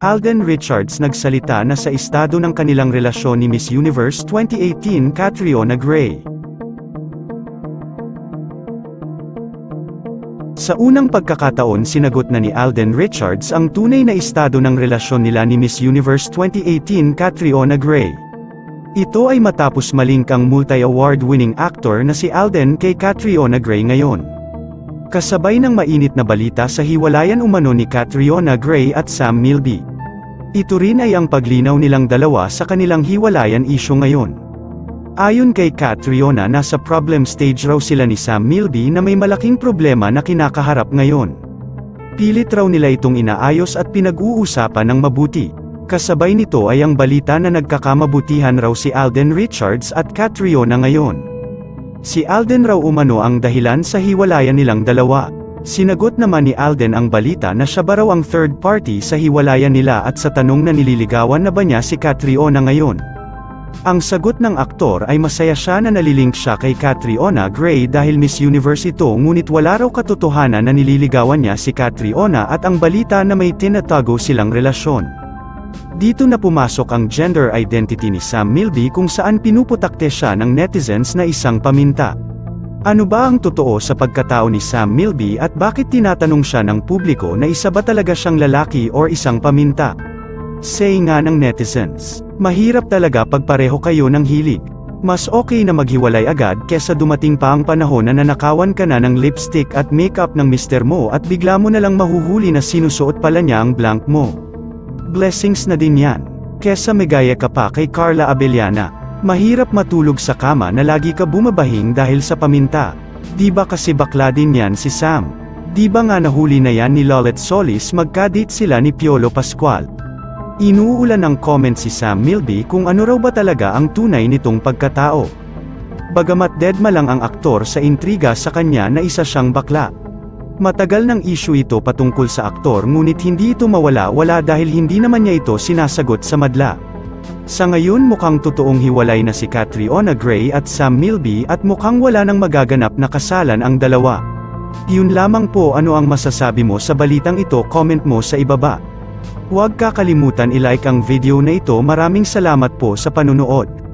Alden Richards nagsalita na sa estado ng kanilang relasyon ni Miss Universe 2018 Catriona Gray. Sa unang pagkakataon sinagot na ni Alden Richards ang tunay na estado ng relasyon nila ni Miss Universe 2018 Catriona Gray. Ito ay matapos malink ang multi-award-winning actor na si Alden kay Catriona Gray ngayon. Kasabay ng mainit na balita sa hiwalayan umano ni Catriona Gray at Sam Milby. Ito rin ay ang paglinaw nilang dalawa sa kanilang hiwalayan issue ngayon. Ayon kay Catriona, nasa problem stage raw sila ni Sam Milby na may malaking problema na kinakaharap ngayon. Pilit raw nila itong inaayos at pinag-uusapan ng mabuti. Kasabay nito ay ang balita na nagkakamabutihan raw si Alden Richards at Catriona ngayon. Si Alden raw umano ang dahilan sa hiwalayan nilang dalawa. Sinagot naman ni Alden ang balita na siya ba raw ang third party sa hiwalayan nila at sa tanong na nililigawan na ba niya si Catriona ngayon. Ang sagot ng aktor ay masaya siya na nalilink siya kay Catriona Gray dahil Miss Universe ito, ngunit wala raw katotohanan na nililigawan niya si Catriona at ang balita na may tinatago silang relasyon. Dito na pumasok ang gender identity ni Sam Milby kung saan pinuputakte siya ng netizens na isang paminta. Ano ba ang totoo sa pagkatao ni Sam Milby at bakit tinatanong siya ng publiko na isa ba talaga siyang lalaki o isang paminta? Say nga ng netizens, mahirap talaga pag pareho kayo ng hilig. Mas okay na maghiwalay agad kesa dumating pa ang panahon na nanakawan ka na ng lipstick at makeup ng mister mo at bigla mo na lang mahuhuli na sinusuot pala niya ang blank mo. Blessings na din yan. Kesa megaya ka pa kay Carla Abellana. Mahirap matulog sa kama na lagi ka bumabahing dahil sa paminta. Di ba kasi bakla din yan si Sam? Di ba nga nahuli na yan ni Lolet Solis, magka-date sila ni Piolo Pascual? Inuulan ng comment si Sam Milby kung ano raw ba talaga ang tunay nitong pagkatao. Bagamat deadma lang ang aktor sa intriga sa kanya na isa siyang bakla. Matagal ng issue ito patungkol sa aktor, ngunit hindi ito mawala-wala dahil hindi naman niya ito sinasagot sa madla. Sa ngayon mukhang totoong hiwalay na si Catriona Gray at Sam Milby at mukhang wala nang magaganap na kasalan ang dalawa. Yun lamang po, ano ang masasabi mo sa balitang ito? Comment mo sa ibaba. Huwag kakalimutan i-like ang video na ito. Maraming salamat po sa panunood.